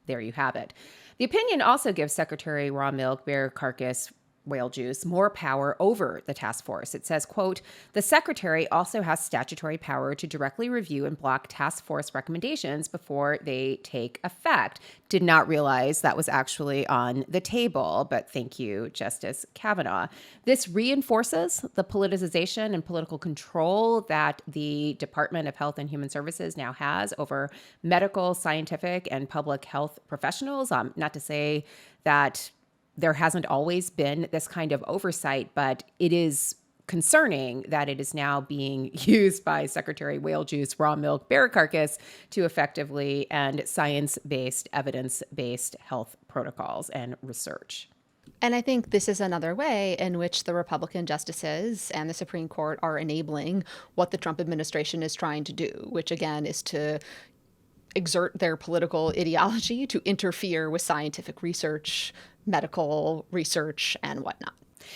there you have it. The opinion also gives Secretary Raw Milk, Bear Carcass, Whale Juice more power over the task force. It says, quote, the secretary also has statutory power to directly review and block task force recommendations before they take effect. Did not realize that was actually on the table, but thank you, Justice Kavanaugh. This reinforces the politicization and political control that the Department of Health and Human Services now has over medical, scientific, and public health professionals. Not to say that there hasn't always been this kind of oversight, but it is concerning that it is now being used by Secretary Whale Juice, Raw Milk, Bear Carcass to effectively end science-based, evidence-based health protocols and research. And I think this is another way in which the Republican justices and the Supreme Court are enabling what the Trump administration is trying to do, which again is to exert their political ideology to interfere with scientific research, medical research, and whatnot.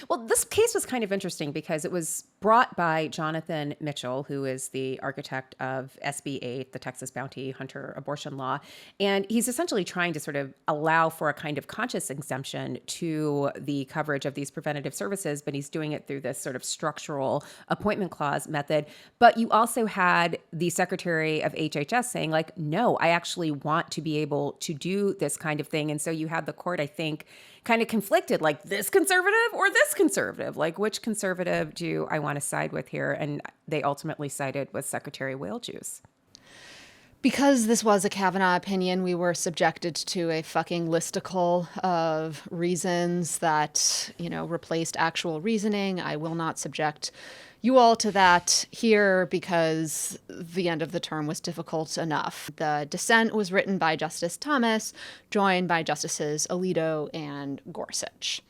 Well, this case was kind of interesting because it was brought by Jonathan Mitchell, who is the architect of SB 8, the Texas Bounty Hunter abortion law. And he's essentially trying to sort of allow for a kind of conscious exemption to the coverage of these preventative services, but he's doing it through this sort of structural appointment clause method. But you also had the Secretary of HHS saying, like, no, I actually want to be able to do this kind of thing. And so you had the court, I think, kind of conflicted, like this conservative or this conservative, like which conservative do I want to side with here? And they ultimately sided with Secretary Whale Juice. Because this was a Kavanaugh opinion, we were subjected to a fucking listicle of reasons that, replaced actual reasoning. I will not subject you all to that here because the end of the term was difficult enough. The dissent was written by Justice Thomas, joined by Justices Alito and Gorsuch.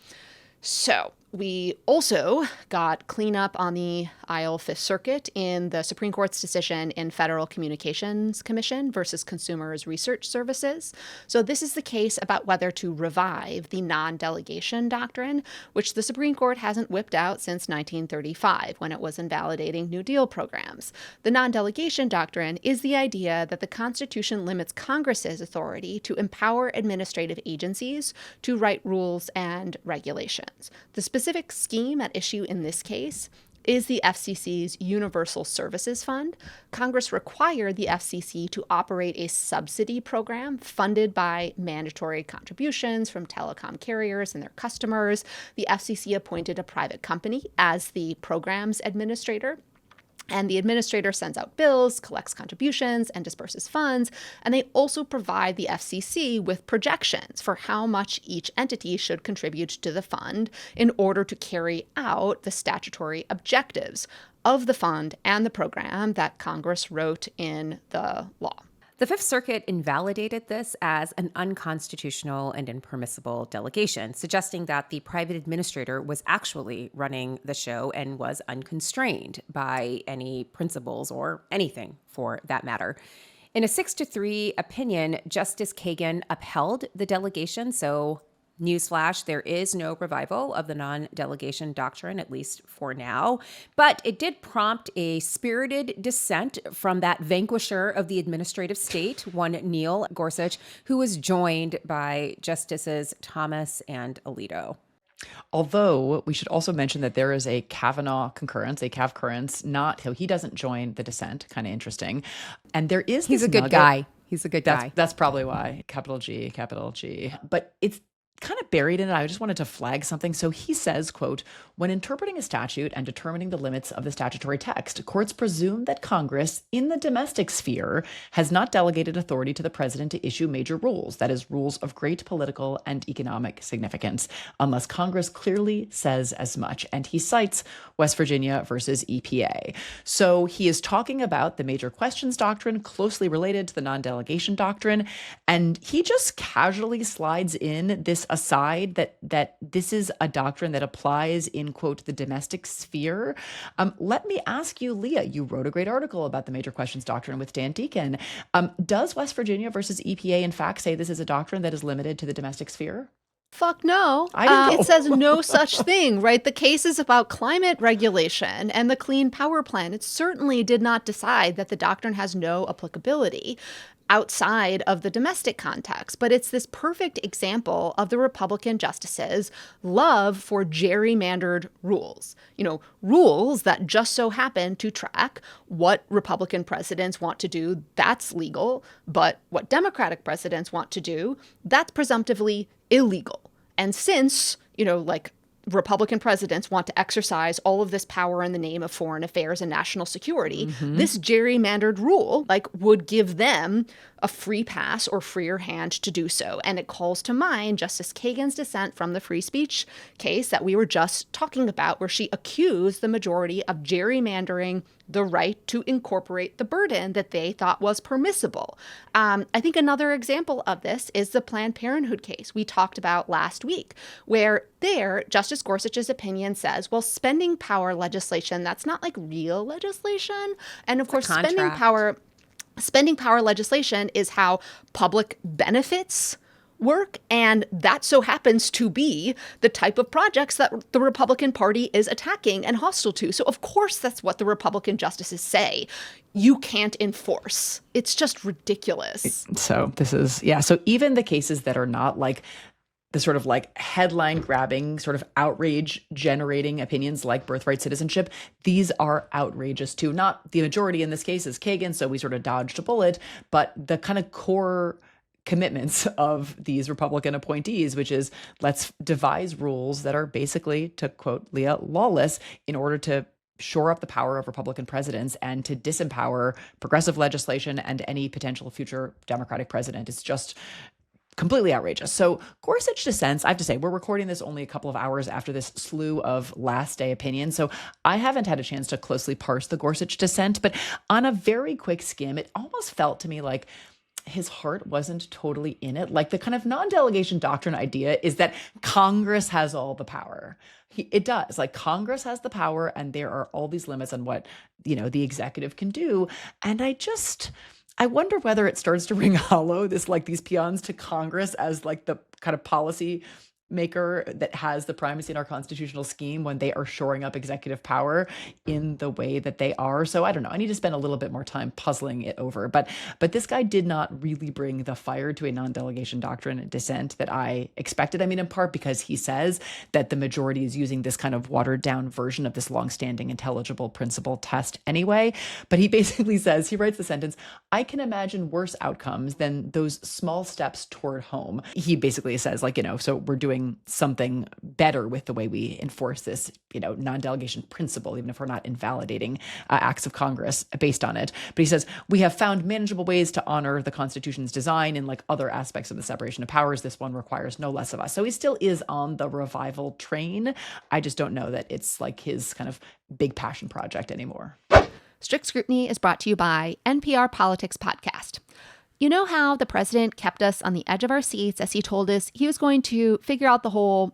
So we also got cleanup on the aisle Fifth Circuit in the Supreme Court's decision in Federal Communications Commission versus Consumers Research Services. So this is the case about whether to revive the non-delegation doctrine, which the Supreme Court hasn't whipped out since 1935 when it was invalidating New Deal programs. The non-delegation doctrine is the idea that the Constitution limits Congress's authority to empower administrative agencies to write rules and regulations. The specific scheme at issue in this case is the FCC's Universal Services Fund. Congress required the FCC to operate a subsidy program funded by mandatory contributions from telecom carriers and their customers. The FCC appointed a private company as the program's administrator. And the administrator sends out bills, collects contributions, and disperses funds. And they also provide the FCC with projections for how much each entity should contribute to the fund in order to carry out the statutory objectives of the fund and the program that Congress wrote in the law. The Fifth Circuit invalidated this as an unconstitutional and impermissible delegation, suggesting that the private administrator was actually running the show and was unconstrained by any principles or anything for that matter. In a 6-3 opinion, Justice Kagan upheld the delegation, so newsflash, there is no revival of the non-delegation doctrine, at least for now. But it did prompt a spirited dissent from that vanquisher of the administrative state, one Neil Gorsuch, who was joined by Justices Thomas and Alito. Although we should also mention that there is a Kavanaugh concurrence, a Cavcurrence, he doesn't join the dissent, kind of interesting. And there is He's a good guy. He's a good guy. That's probably why, capital G. But it's kind of buried in it. I just wanted to flag something. So he says, quote, when interpreting a statute and determining the limits of the statutory text, courts presume that Congress in the domestic sphere has not delegated authority to the president to issue major rules, that is, rules of great political and economic significance, unless Congress clearly says as much. And he cites West Virginia versus EPA. So he is talking about the major questions doctrine, closely related to the non-delegation doctrine. And he just casually slides in this aside that this is a doctrine that applies in, quote, the domestic sphere. Let me ask you, Leah, you wrote a great article about the major questions doctrine with Dan Deacon. Does West Virginia versus EPA, in fact, say this is a doctrine that is limited to the domestic sphere? Fuck no. It says no such thing, right? The case is about climate regulation and the Clean Power Plan. It certainly did not decide that the doctrine has no applicability outside of the domestic context. But it's this perfect example of the Republican justices' love for gerrymandered rules. You know, rules that just so happen to track what Republican presidents want to do, that's legal. But what Democratic presidents want to do, that's presumptively illegal. And since, Republican presidents want to exercise all of this power in the name of foreign affairs and national security, this gerrymandered rule, would give them a free pass or freer hand to do so. And it calls to mind Justice Kagan's dissent from the free speech case that we were just talking about, where she accused the majority of gerrymandering the right to incorporate the burden that they thought was permissible. I think another example of this is the Planned Parenthood case we talked about last week, where there, Justice Gorsuch's opinion says, well, spending power legislation, that's not like real legislation. And of course, spending power legislation is how public benefits work, and that so happens to be the type of projects that the Republican Party is attacking and hostile to. So of course that's what the Republican justices say you can't enforce. It's just ridiculous. So this is, so even the cases that are not like the sort of like headline grabbing, sort of outrage generating opinions like birthright citizenship, these are outrageous too. Not the majority in this case is Kagan, so we sort of dodged a bullet, but the kind of core commitments of these Republican appointees, which is let's devise rules that are basically, to quote Leah, lawless in order to shore up the power of Republican presidents and to disempower progressive legislation and any potential future Democratic president. It's just completely outrageous. So Gorsuch dissents, I have to say, we're recording this only a couple of hours after this slew of last day opinions. So I haven't had a chance to closely parse the Gorsuch dissent, but on a very quick skim, it almost felt to me like his heart wasn't totally in it. Like the kind of non-delegation doctrine idea is that Congress has all the power. It does. Like Congress has the power and there are all these limits on what, the executive can do. And I wonder whether it starts to ring hollow, this like these peons to Congress as like the kind of policy maker that has the primacy in our constitutional scheme when they are shoring up executive power in the way that they are. So I don't know. I need to spend a little bit more time puzzling it over. But this guy did not really bring the fire to a non-delegation doctrine and dissent that I expected. I mean, in part because he says that the majority is using this kind of watered down version of this longstanding intelligible principle test anyway. But he basically says, he writes the sentence, I can imagine worse outcomes than those small steps toward home. He basically says, like, so we're doing something better with the way we enforce this, non-delegation principle, even if we're not invalidating acts of Congress based on it. But he says, we have found manageable ways to honor the Constitution's design in like other aspects of the separation of powers. This one requires no less of us. So he still is on the revival train. I just don't know that it's like his kind of big passion project anymore. Strict Scrutiny is brought to you by NPR Politics Podcast. You know how the president kept us on the edge of our seats as he told us he was going to figure out the whole,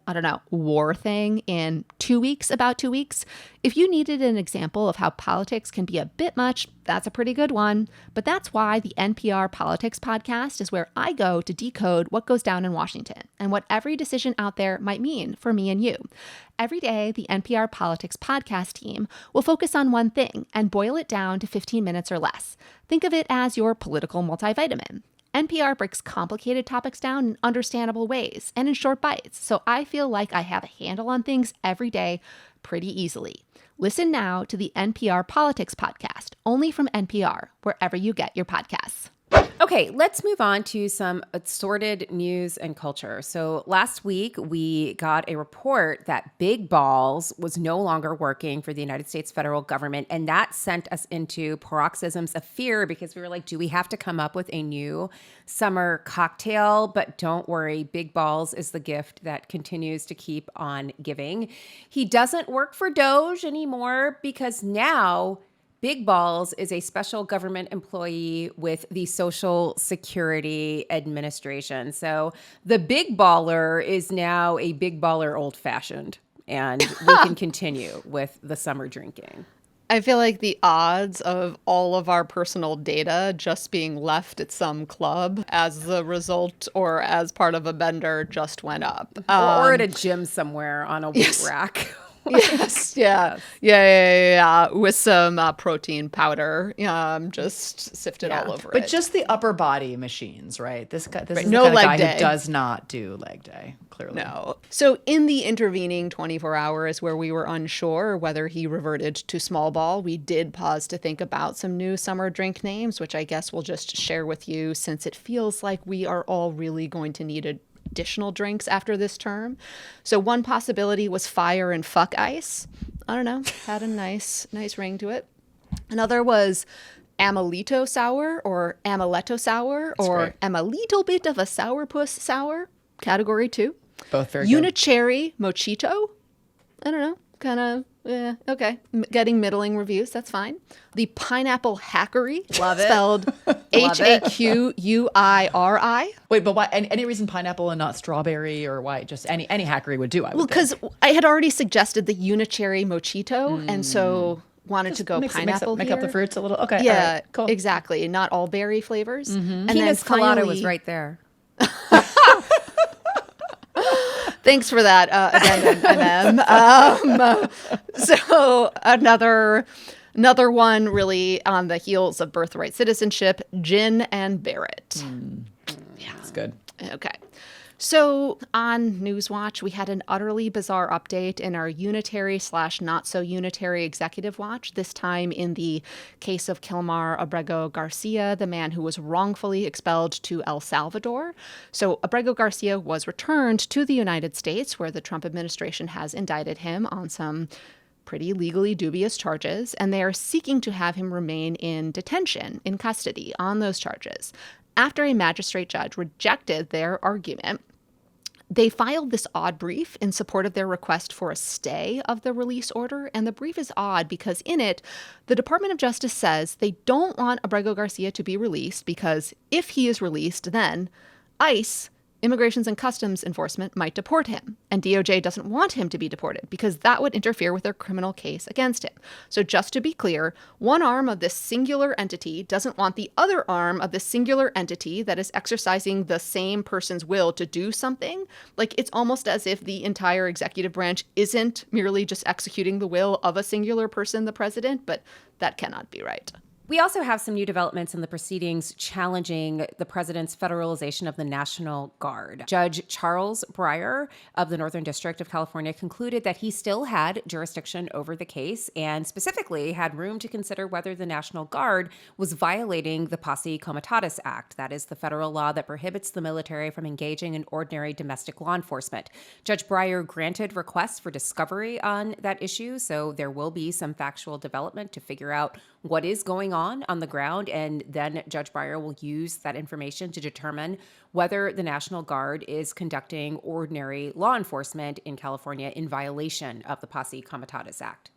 war thing in 2 weeks, about 2 weeks? If you needed an example of how politics can be a bit much, that's a pretty good one. But that's why the NPR Politics Podcast is where I go to decode what goes down in Washington and what every decision out there might mean for me and you. Every day, the NPR Politics Podcast team will focus on one thing and boil it down to 15 minutes or less. Think of it as your political multivitamin. NPR breaks complicated topics down in understandable ways and in short bites, so I feel like I have a handle on things every day pretty easily. Listen now to the NPR Politics Podcast, only from NPR, wherever you get your podcasts. Okay, let's move on to some assorted news and culture. So last week, we got a report that Big Balls was no longer working for the United States federal government, and that sent us into paroxysms of fear because we were like, do we have to come up with a new summer cocktail? But don't worry, Big Balls is the gift that continues to keep on giving. He doesn't work for Doge anymore because now Big Balls is a special government employee with the Social Security Administration. So the big baller is now a big baller old-fashioned, and we can continue with the summer drinking. I feel like the odds of all of our personal data just being left at some club as the result or as part of a bender just went up. Or at a gym somewhere on a weight rack. Yes, yeah. With some protein powder, just sifted all over it. But just the upper body machines, right? This is the no kind of leg guy day. Who does not do leg day, clearly. No. So in the intervening 24 hours where we were unsure whether he reverted to small ball, we did pause to think about some new summer drink names, which I guess we'll just share with you since it feels like we are all really going to need additional drinks after this term. So one possibility was Fire and Fuck Ice. I don't know, had a nice ring to it. Another was Amalito Sour or Amaletto Sour or Am a Little Bit of a Sourpuss Sour, category 2. Both very good. Unicherry Mochito. I don't know, kind of, okay. Getting middling reviews, that's fine. The Pineapple Hackery. Love it. Spelled Haquuri. Wait, but why? Any reason pineapple and not strawberry, or why? Just any hackery would do, I would Well, because I had already suggested the Unicherry Mochito, and so wanted to go pineapple make here. up the fruits a little. Okay, Yeah, all right, cool. Exactly. Not all berry flavors. And Pina's then Colada finally, was right there. Thanks for that, addendum, MM. So another one really on the heels of birthright citizenship, Gin and Barrett. Yeah, it's good. Okay. So on Newswatch, we had an utterly bizarre update in our unitary/not-so-unitary executive watch, this time in the case of Kilmar Abrego Garcia, the man who was wrongfully expelled to El Salvador. So Abrego Garcia was returned to the United States, where the Trump administration has indicted him on some pretty legally dubious charges, and they are seeking to have him remain in detention, in custody, on those charges. After a magistrate judge rejected their argument, they filed this odd brief in support of their request for a stay of the release order. And the brief is odd because in it, the Department of Justice says they don't want Abrego Garcia to be released because if he is released, then ICE Immigrations and Customs Enforcement might deport him, and DOJ doesn't want him to be deported because that would interfere with their criminal case against him. So just to be clear, one arm of this singular entity doesn't want the other arm of this singular entity that is exercising the same person's will to do something. Like, it's almost as if the entire executive branch isn't merely just executing the will of a singular person, the president, but that cannot be right. We also have some new developments in the proceedings challenging the president's federalization of the National Guard. Judge Charles Breyer of the Northern District of California concluded that he still had jurisdiction over the case and specifically had room to consider whether the National Guard was violating the Posse Comitatus Act. That is the federal law that prohibits the military from engaging in ordinary domestic law enforcement. Judge Breyer granted requests for discovery on that issue, so there will be some factual development to figure out what is going on the ground, and then Judge Breyer will use that information to determine whether the National Guard is conducting ordinary law enforcement in California in violation of the Posse Comitatus Act.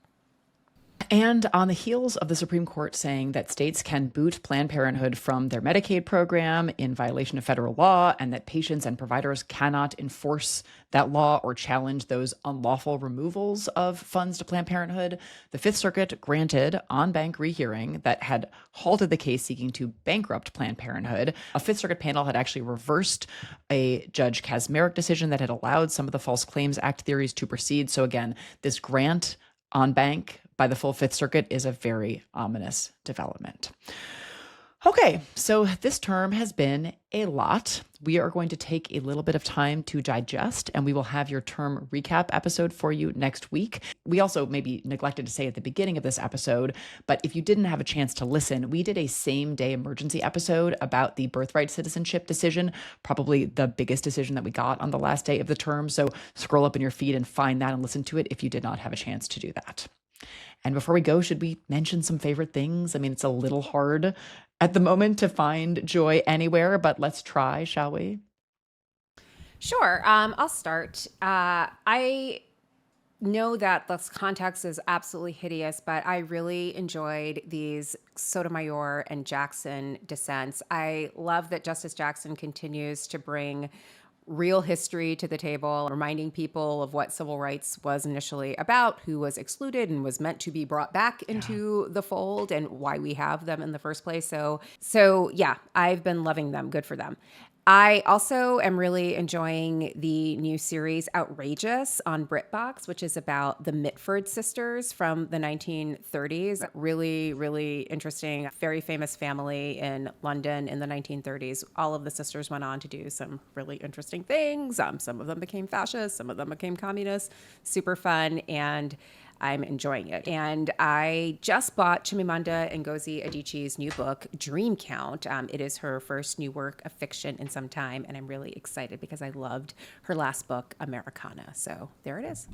And on the heels of the Supreme Court saying that states can boot Planned Parenthood from their Medicaid program in violation of federal law, and that patients and providers cannot enforce that law or challenge those unlawful removals of funds to Planned Parenthood, the Fifth Circuit granted en-banc rehearing that had halted the case seeking to bankrupt Planned Parenthood. A Fifth Circuit panel had actually reversed a Judge Kaczmarek decision that had allowed some of the False Claims Act theories to proceed. So again, this grant en-banc by the full Fifth Circuit is a very ominous development. Okay, so this term has been a lot. We are going to take a little bit of time to digest, and we will have your term recap episode for you next week. We also maybe neglected to say at the beginning of this episode, but if you didn't have a chance to listen, we did a same-day emergency episode about the birthright citizenship decision, probably the biggest decision that we got on the last day of the term. So scroll up in your feed and find that and listen to it if you did not have a chance to do that. And before we go, should we mention some favorite things? I mean, it's a little hard at the moment to find joy anywhere, but let's try, shall we? Sure. I'll start. I know that this context is absolutely hideous, but I really enjoyed these Sotomayor and Jackson dissents. I love that Justice Jackson continues to bring real history to the table, reminding people of what civil rights was initially about, who was excluded and was meant to be brought back into the fold, and why we have them in the first place. So yeah, I've been loving them. Good for them. I also am really enjoying the new series Outrageous on BritBox, which is about the Mitford sisters from the 1930s. Really, really interesting, very famous family in London in the 1930s. All of the sisters went on to do some really interesting things. Some of them became fascists, some of them became communists. Super fun, and I'm enjoying it. And I just bought Chimamanda Ngozi Adichie's new book, Dream Count. It is her first new work of fiction in some time, and I'm really excited because I loved her last book, Americana. So there it is.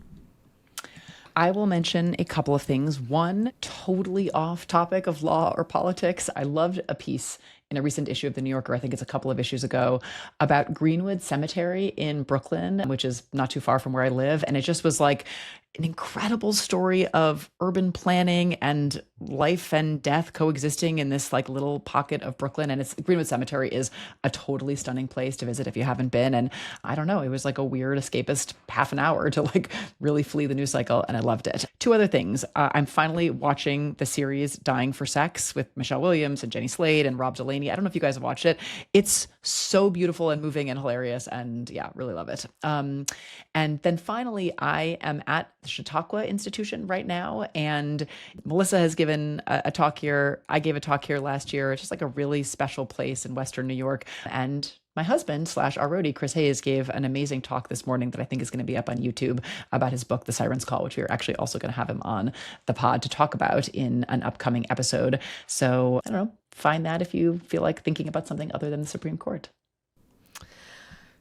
I will mention a couple of things. One, totally off topic of law or politics. I loved a piece in a recent issue of The New Yorker, I think it's a couple of issues ago, about Greenwood Cemetery in Brooklyn, which is not too far from where I live. And it just was like an incredible story of urban planning and life and death coexisting in this like little pocket of Brooklyn. And Greenwood Cemetery is a totally stunning place to visit if you haven't been. And I don't know, it was like a weird escapist half an hour to like really flee the news cycle. And I loved it. Two other things. I'm finally watching the series Dying for Sex with Michelle Williams and Jenny Slade and Rob Delaney. I don't know if you guys have watched it. It's so beautiful and moving and hilarious. And yeah, really love it. And then finally, I am at the Chautauqua Institution right now. And Melissa has given a talk here. I gave a talk here last year. It's just like a really special place in Western New York. And my husband / our roadie, Chris Hayes, gave an amazing talk this morning that I think is going to be up on YouTube about his book, The Siren's Call, which we are actually also going to have him on the pod to talk about in an upcoming episode. So I don't know, find that if you feel like thinking about something other than the Supreme Court.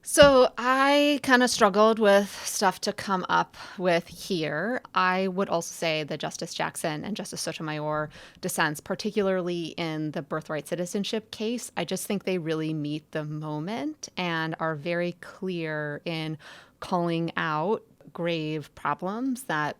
So I kind of struggled with stuff to come up with here. I would also say that Justice Jackson and Justice Sotomayor dissents, particularly in the birthright citizenship case, I just think they really meet the moment and are very clear in calling out grave problems that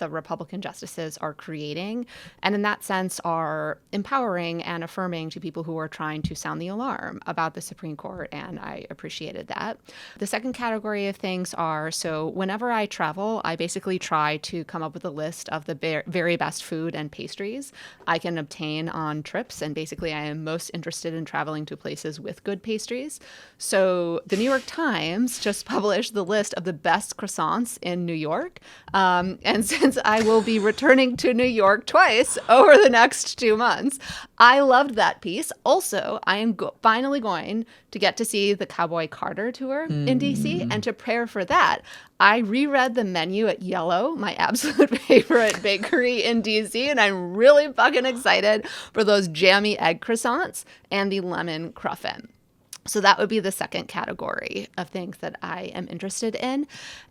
the Republican justices are creating, and in that sense are empowering and affirming to people who are trying to sound the alarm about the Supreme Court, and I appreciated that. The second category of things are, so whenever I travel, I basically try to come up with a list of the very best food and pastries I can obtain on trips, and basically I am most interested in traveling to places with good pastries. So the New York Times just published the list of the best croissants in New York. And since I will be returning to New York twice over the next 2 months, I loved that piece. Also, I am finally going to get to see the Cowboy Carter tour in DC. And to prepare for that, I reread the menu at Yellow, my absolute favorite bakery in DC, and I'm really fucking excited for those jammy egg croissants and the lemon cruffin. So that would be the second category of things that I am interested in.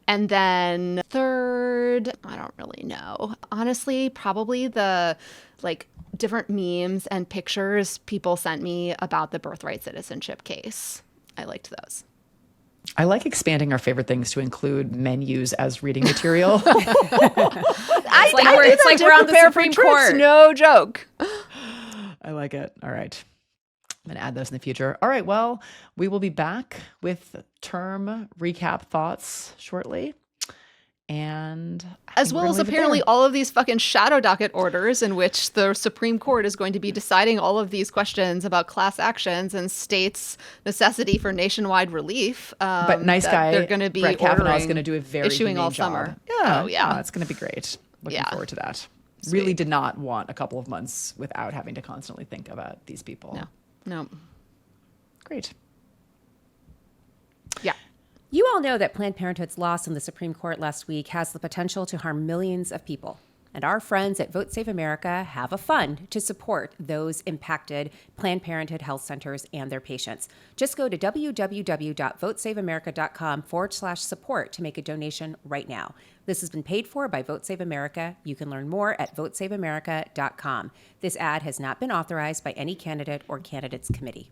And then third, I don't really know. Honestly, probably the different memes and pictures people sent me about the birthright citizenship case. I liked those. I like expanding our favorite things to include menus as reading material. It's like we're on the Supreme Court. No joke. I like it. All right. I'm going to add those in the future. All right. Well, we will be back with term recap thoughts shortly. And as well as apparently all of these fucking shadow docket orders in which the Supreme Court is going to be deciding all of these questions about class actions and states' necessity for nationwide relief. But nice guy, they're going to be Brett Kavanaugh is going to do a very issuing all job. Summer. Yeah. Oh, yeah. It's going to be great. Looking forward to that. Sweet. Really did not want a couple of months without having to constantly think about these people. No. Great. Yeah. You all know that Planned Parenthood's loss in the Supreme Court last week has the potential to harm millions of people. And our friends at Vote Save America have a fund to support those impacted Planned Parenthood health centers and their patients. Just go to www.votesaveamerica.com/support to make a donation right now. This has been paid for by Vote Save America. You can learn more at votesaveamerica.com. This ad has not been authorized by any candidate or candidates committee.